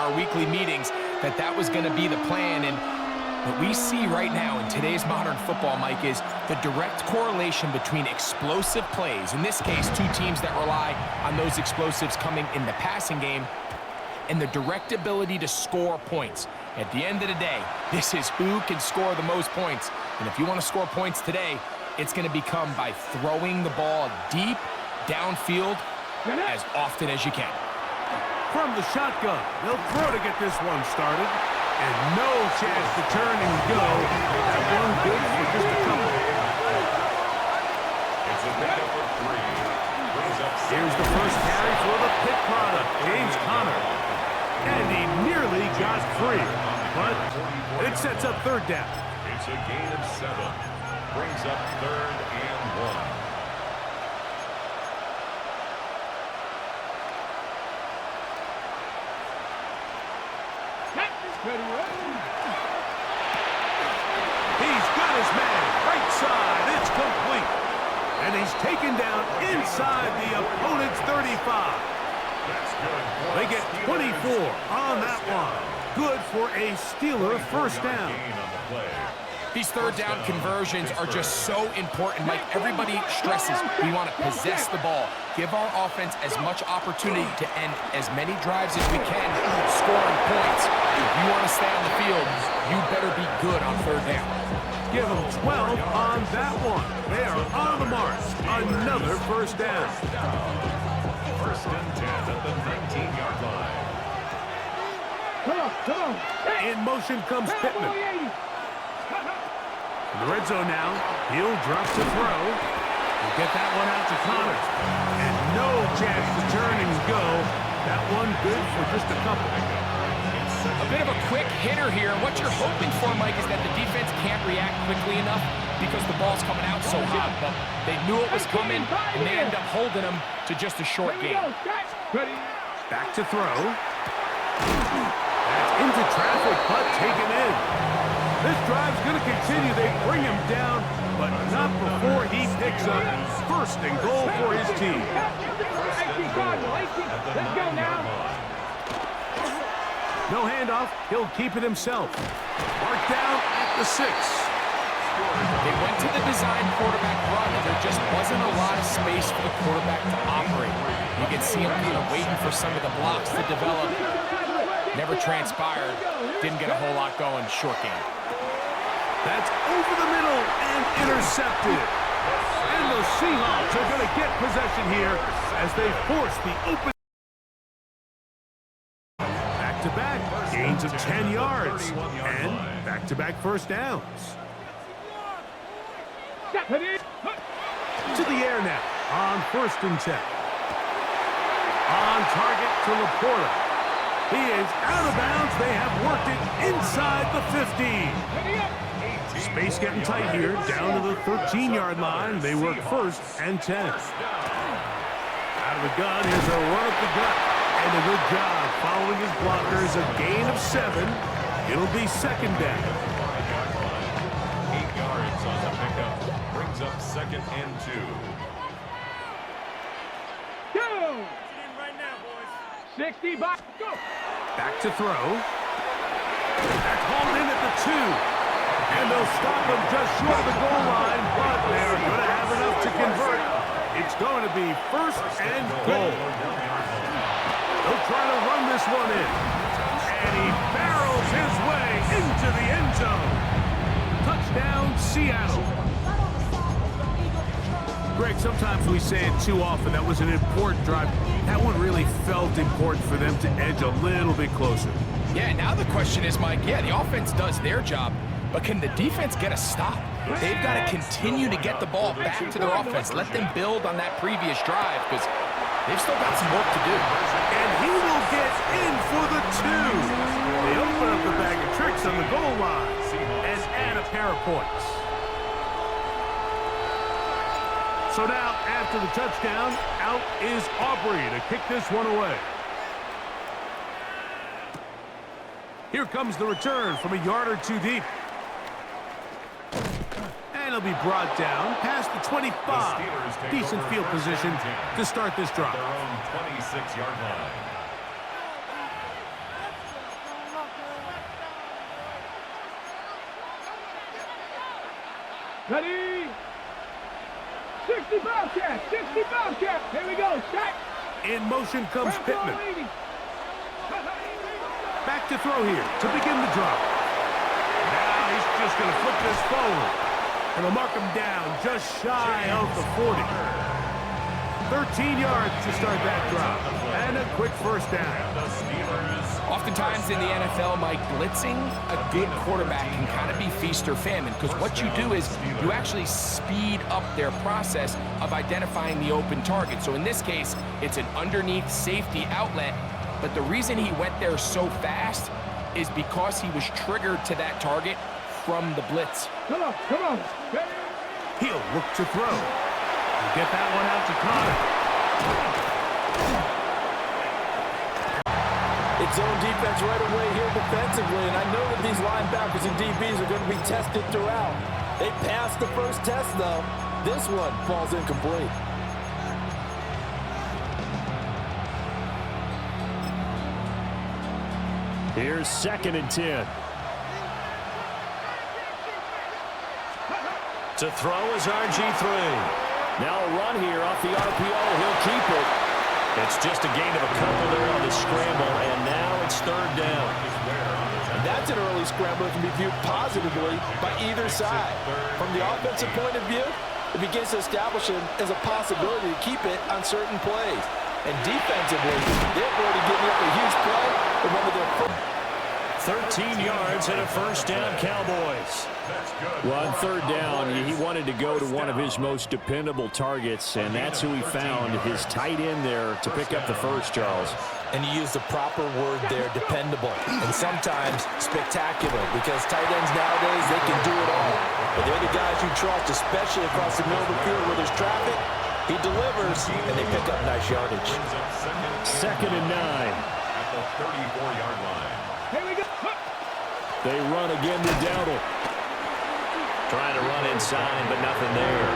our weekly meetings that that was going to be the plan. And what we see right now in today's modern football, Mike, is the direct correlation between explosive plays, in this case, two teams that rely on those explosives coming in the passing game, and the direct ability to score points. At the end of the day, this is who can score the most points. And if you want to score points today, it's going to become by throwing the ball deep downfield as often as you can. From the shotgun, they'll throw to get this one started. And no chance to turn and go. That one good for just a couple. It's a pickup of 3. Here's the first carry for the Pitt product, James Conner. And he nearly got free. But it sets up third down. It's a gain of 7. Brings up 3rd and 1. He's got his man, right side, it's complete. And he's taken down inside the opponent's 35. They get 24 on that one. Good for a Steeler first down. These third down conversions are just so important. Mike, everybody stresses we want to possess the ball, give our offense as much opportunity to end as many drives as we can, scoring points. If you want to stay on the field, you better be good on third down. Give them 12 on that one. They are on the mark. Another first down. First and 10 at the 19-yard line. Come on. In motion comes Pittman. In the red zone now. Hill drops to throw. He'll get that one out to Conner. And no chance to turn and go. That one good for just a couple. A bit of a quick hitter here. What you're hoping for, Mike, is that the defense can't react quickly enough because the ball's coming out so hot. But they knew it was coming, and they end up holding them to just a short game. Back to throw. That's into traffic, but taken in. This drive's going to continue. They bring him down, but not before he picks up first and goal for his team. Let's go now. No handoff. He'll keep it himself. Mark down at the 6. They went to the design quarterback run, and there just wasn't a lot of space for the quarterback to operate. You could see him kind of waiting for some of the blocks to develop. Never transpired. Didn't get a whole lot going. Short game. That's over the middle and intercepted. And the Seahawks are going to get possession here as they force the open. Back-to-back gains of 10 yards and back-to-back first downs. To the air now on 1st and 10. On target to Laporta. He is out of bounds. They have worked it inside the 15. Space getting tight here, down to the 13-yard line. They work 1st and 10. Out of the gun, here's a run up the gut. And a good job following his blockers. A gain of 7. It'll be 2nd down. 8 yards on the pickup. Brings up 2nd and 2. Go! Right now, boys. 60 back. Go! Back to throw. That's hauled in at the 2. And they'll stop him just short of the goal line, but they're going to have enough to convert. It's going to be 1st and goal. They'll try to run this one in. And he barrels his way into the end zone. Touchdown, Seattle. Greg, sometimes we say it too often. That was an important drive. That one really felt important for them to edge a little bit closer. Yeah, now the question is, Mike, yeah, the offense does their job, but can the defense get a stop? They've got to continue to get the ball back to their offense. Let them build on that previous drive because they've still got some work to do. And he will get in for the 2. They open up the bag of tricks on the goal line and add a pair of points. So now, after the touchdown, out is Aubrey to kick this one away. Here comes the return from a yard or 2 deep. And he'll be brought down past the 25. Decent field position to start this drive. Their own 26-yard line. Ready? 60 Bobcat, 60 Bobcat. Here we go, shot. In motion comes Pittman. Back to throw here to begin the drop. Now he's just going to flip this forward. And they'll mark him down just shy of the 40. 13 yards to start that drop. And a quick first down. Oftentimes in the NFL, Mike, blitzing a good quarterback can kind of be feast or famine, because what you do is you actually speed up their process of identifying the open target. So in this case, it's an underneath safety outlet, but the reason he went there so fast is because he was triggered to that target from the blitz. Come on, come on. He'll look to throw. He'll get that one out to Connor. It's zone defense right away here defensively, and I know that these linebackers and DBs are going to be tested throughout. They passed the first test, though. This one falls incomplete. Here's 2nd and 10. To throw is RG3. Now a run here off the RPO. He'll keep it. It's just a gain of a couple there on the scramble, and now it's 3rd down. And that's an early scramble that can be viewed positively by either side. From the offensive point of view, it begins to establish it as a possibility to keep it on certain plays. And defensively, they've already given up a huge play in one of their first. 13 yards and a first down, Cowboys. Well, on 3rd down, he wanted to go to one of his most dependable targets, and that's who he found, his tight end there, to pick up the first, Charles. And you use the proper word there, dependable, and sometimes spectacular, because tight ends nowadays, they can do it all. But they're the guys you trust, especially across the middle of the field where there's traffic. He delivers, and they pick up nice yardage. 2nd and 9. At the 34-yard line. Here we go. They run again to Dowdle. Trying to run inside, but nothing there.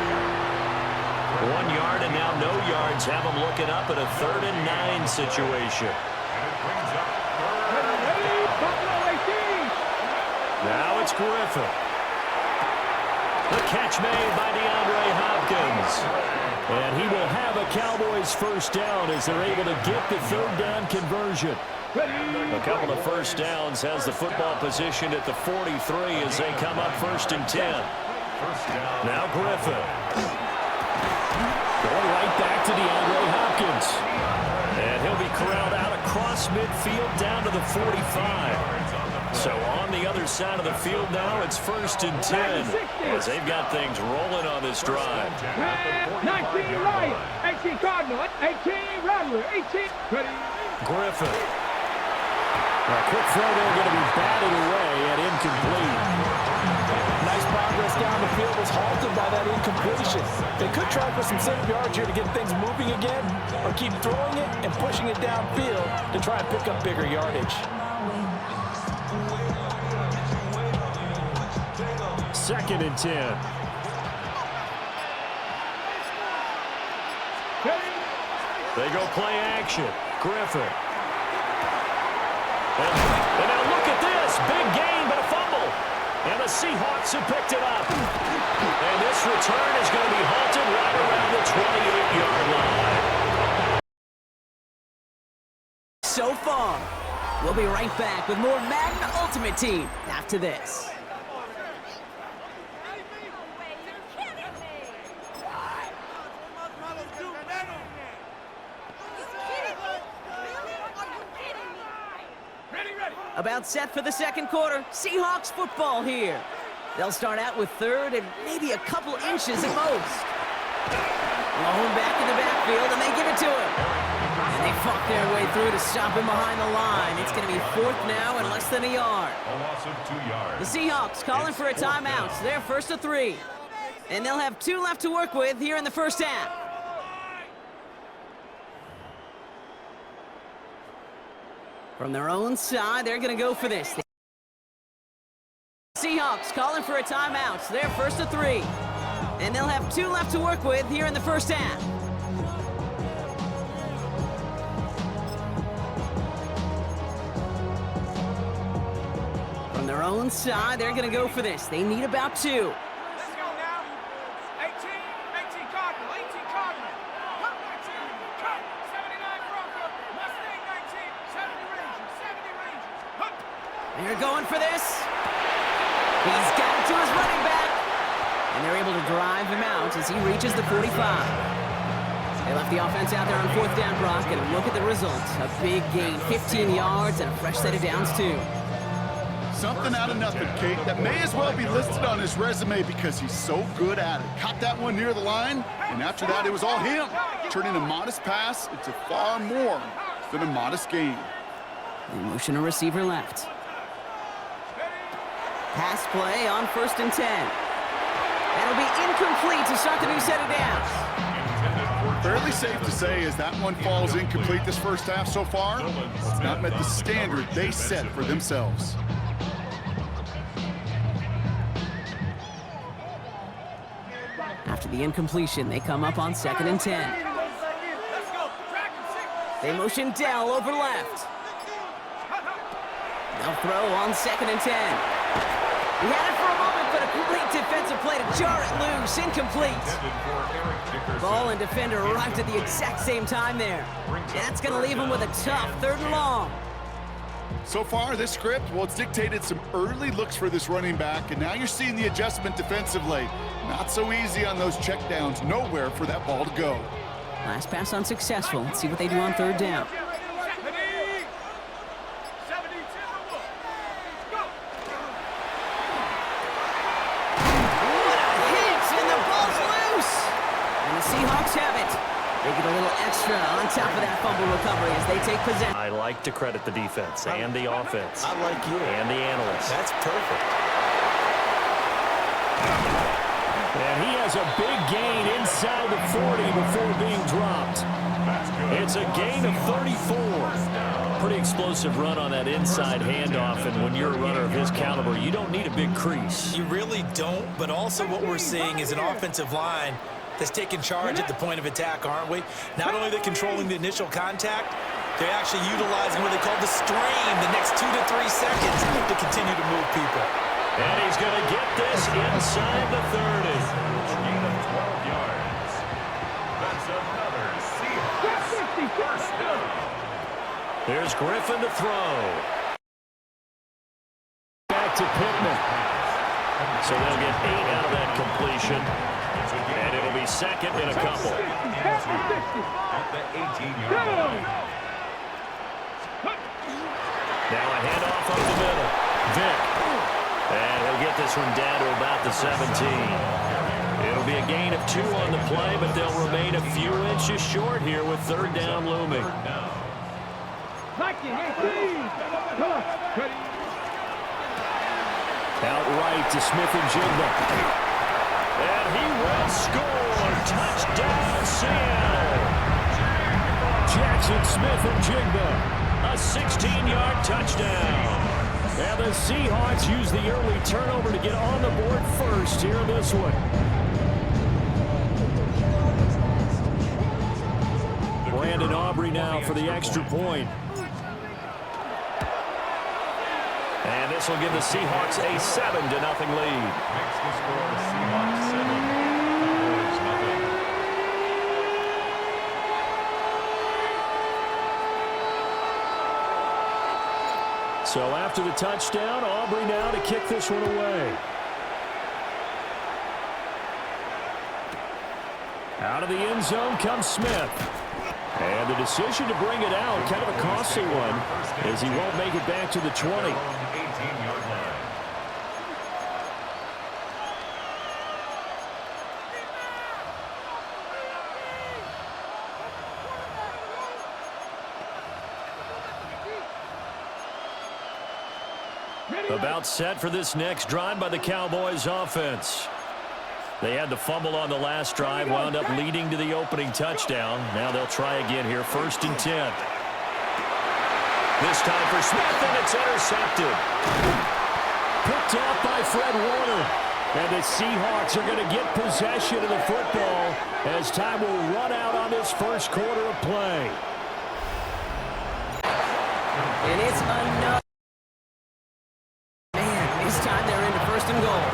1 yard and now no yards. Have them looking up at a 3rd and 9 situation. And it brings up 3rd. Now it's Griffin. The catch made by DeAndre Hopkins. And he will have a Cowboys first down as they're able to get the 3rd down conversion. A couple of first downs, has the football positioned at the 43 as they come up 1st and 10. Now Griffin. Going right back to DeAndre Hopkins. And he'll be corralled out across midfield down to the 45. So on the other side of the field now, it's 1st and 10 as they've got things rolling on this drive. 19 Lions, 18 Cardinals, 18 Rattler, 18. Ready? Griffin. A quick throw there, going to be batted away and incomplete. Nice progress down the field was halted by that incompletion. They could try for some safe yards here to get things moving again, or keep throwing it and pushing it downfield to try and pick up bigger yardage. 2nd and 10. They go play action. Griffin. And now look at this. Big gain, but a fumble. And the Seahawks have picked it up. And this return is going to be halted right around the 28-yard line. So far, we'll be right back with more Madden Ultimate Team after this. About set for the 2nd quarter. Seahawks football here. They'll start out with 3rd and maybe a couple inches at most. Lone back in the backfield, and they give it to him. And they fought their way through to stop him behind the line. It's going to be 4th now and less than a yard. A loss of 2 yards. The Seahawks calling for a timeout. So they're 1st and 3. And they'll have 2 left to work with here in the first half. From their own side, they're going to go for this. Seahawks calling for a timeout. So they're 1st and 3. And they'll have 2 left to work with here in the first half. From their own side, they're going to go for this. They need about 2. They're going for this. He's got it to his running back. And they're able to drive him out as he reaches the 45. They left the offense out there on 4th down, Brock, and look at the result. A big gain, 15 yards, and a fresh set of downs, too. Something out of nothing, Kate, that may as well be listed on his resume because he's so good at it. Caught that one near the line, and after that, it was all him, turning a modest pass into far more than a modest gain. They motion a receiver left. Pass play on 1st and 10. That'll be incomplete to start the new set of downs. Fairly safe to say as that one falls incomplete this first half so far, it's not met the standard they set for themselves. After the incompletion, they come up on 2nd and 10. They motion Dell over left. They'll throw on 2nd and 10. He had it for a moment, but a great defensive play to jar it loose. Incomplete. Ball and defender arrived at the exact same time there. That's going to leave him with a tough 3rd and long. So far, this script, well, it's dictated some early looks for this running back, and now you're seeing the adjustment defensively. Not so easy on those checkdowns. Nowhere for that ball to go. Last pass unsuccessful. Let's see what they do on 3rd down. Seahawks have it. They get a little extra on top of that fumble recovery as they take possession. I like to credit the defense and the offense. I like you. And the analysts. That's perfect. And he has a big gain inside the 40 before being dropped. It's a gain of 34. Pretty explosive run on that inside handoff, and when you're a runner of his caliber, you don't need a big crease. You really don't, but also what we're seeing is an offensive line that's taking charge at the point of attack, aren't we? Not only are they controlling the initial contact, they're actually utilizing what they call the strain the next 2 to 3 seconds to continue to move people. And he's going to get this inside the 30. Gain of 12 yards. That's another Seahawks first down. Here's Griffin to throw. Back to Pittman. So they'll get 8 out of that completion. And it'll be 2nd and a couple. At the 18-yard line. Now a handoff up the middle. Vick. And he'll get this one down to about the 17. It'll be a gain of 2 on the play, but they'll remain a few inches short here with 3rd down looming. Outright to Smith-Njigba. And he will score. Touchdown, Seattle. Jackson Smith-Njigba. A 16-yard touchdown. And the Seahawks use the early turnover to get on the board first here in this one. Brandon Aubrey now for the extra point. And this will give the Seahawks a 7-0 lead. Makes the score Seahawks 7. Cowboys nothing. So after the touchdown, Aubrey now to kick this one away. Out of the end zone comes Smith. And the decision to bring it out, kind of a costly one, as he won't make it back to the 20. 18-yard line. About set for this next drive by the Cowboys offense. They had the fumble on the last drive, wound up leading to the opening touchdown. Now they'll try again here, 1st and 10. This time for Smith, and it's intercepted. Picked off by Fred Warner. And the Seahawks are going to get possession of the football as time will run out on this first quarter of play. And it's another. Man, this time they're into 1st and goal.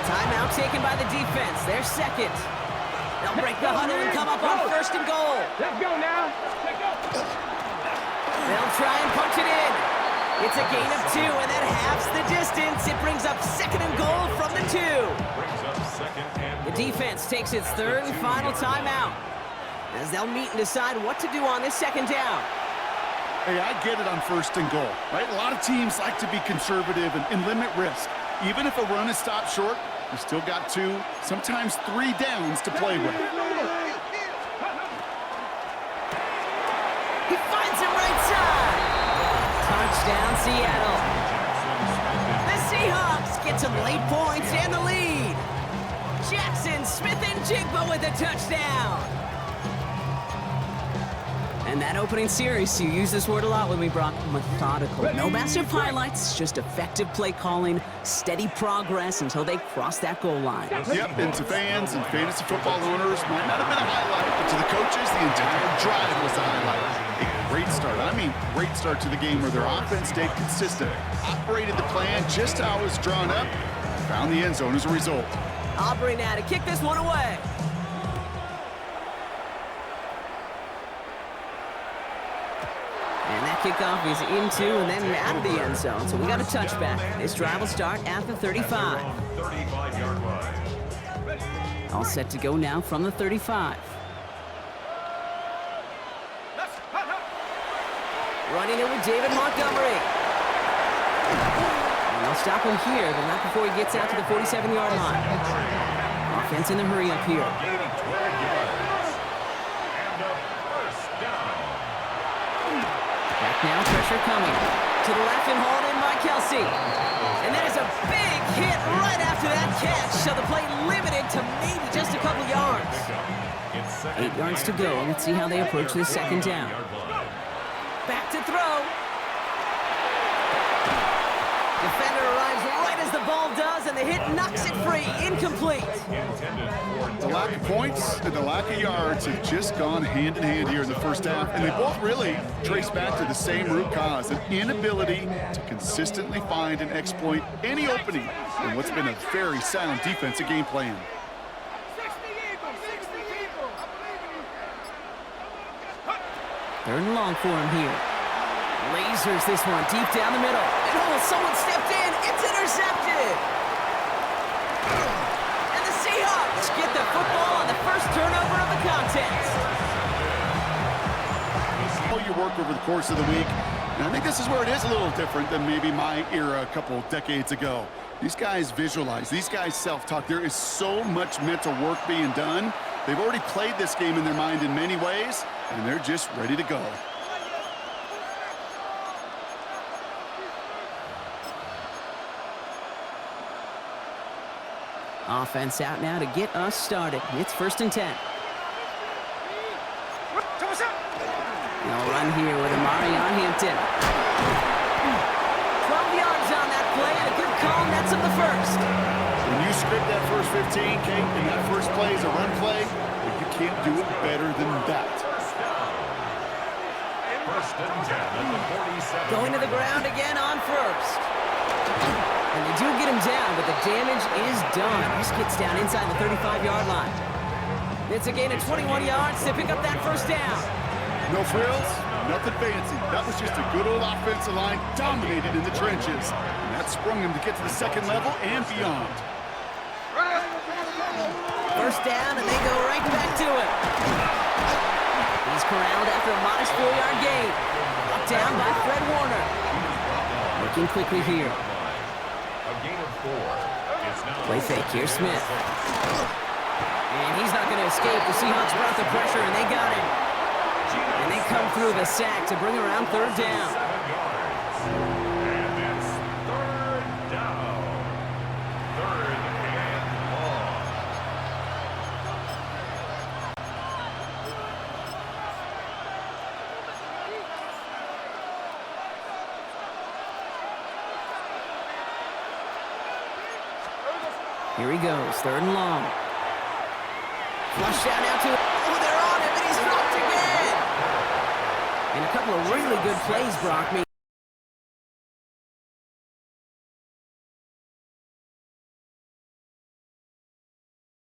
Timeout taken by the defense. They're 2nd. They'll break the huddle and come up on 1st and goal. Let's go now. They'll try and punch it in. It's a gain of 2, and that halves the distance. It brings up 2nd and goal from the 2. Brings up 2nd and The defense takes its 3rd and final timeout as they'll meet and decide what to do on this 2nd down. Hey, I get it on 1st and goal, right? A lot of teams like to be conservative and limit risk. Even if a run is stopped short, you still got 2, sometimes 3 downs to play with. He finds him right side. Touchdown, Seattle. The Seahawks get some late points and the lead. Jackson Smith-Njigba with a touchdown. And that opening series, you use this word a lot with me, Brock, methodical. No massive highlights, just effective play calling, steady progress until they cross that goal line. Yep, and to fans and fantasy football owners, might not have been a highlight, but to the coaches, the entire drive was a highlight. A great start. I mean, great start to the game where their offense stayed consistent, operated the plan just how it was drawn up, found the end zone as a result. Aubrey now to kick this one away. And that kickoff is into and then out of the end zone. So we got a touchback. This drive will start at the 35. 35-yard line. All set to go now from the 35. Running it with David Montgomery. And they'll stop him here, but not before he gets out to the 47-yard line. Offense in the hurry up here. Back now, pressure coming. To the left and hauled in by Kelsey. And that is a big hit right after that catch. So the play limited to maybe just a couple yards. 8 yards to go. Let's see how they approach this 2nd down. Back to throw. Defender arrives right as the ball does, and the hit knocks it free. Incomplete. The lack of points and the lack of yards have just gone hand in hand here in the 1st half, and they both really trace back to the same root cause, an inability to consistently find and exploit any opening in what's been a very sound defensive game plan. 3rd and long for him here. Lasers this one deep down the middle. And oh, someone stepped in. It's intercepted. And the Seahawks get the football on the first turnover of the contest. You work over the course of the week, and I think this is where it is a little different than maybe my era a couple decades ago. These guys visualize, these guys self-talk. There is so much mental work being done. They've already played this game in their mind in many ways, and they're just ready to go. Offense out now to get us started. It's 1st and 10. They'll run here with Amari on Hampton. 12 yards on that play, and a good call nets him the 1st. When you script that first 15, Kate, and that first play is a run play, you can't do it better than that. 1st and 10 at the 47. Going to the ground again on 1st. And they do get him down, but the damage is done. This gets down inside the 35-yard line. It's a gain of 21 yards to pick up that 1st down. No frills, nothing fancy. That was just a good old offensive line dominated in the trenches. And that sprung him to get to the 2nd level and beyond. 1st down, and they go right back to it. He's corralled after a modest 4-yard gain. Knocked down by Fred Warner. Looking quickly here. A gain of 4. It's now Play fake here, Smith. And he's not going to escape. The Seahawks brought the pressure, and they got him. And they come through the sack to bring around 3rd down. 7 yards. And it's 3rd down. 3rd and long. Here he goes, 3rd and long. Flush out now to, oh, they're on him, and he's dropped again. And a couple of really good plays, Brock.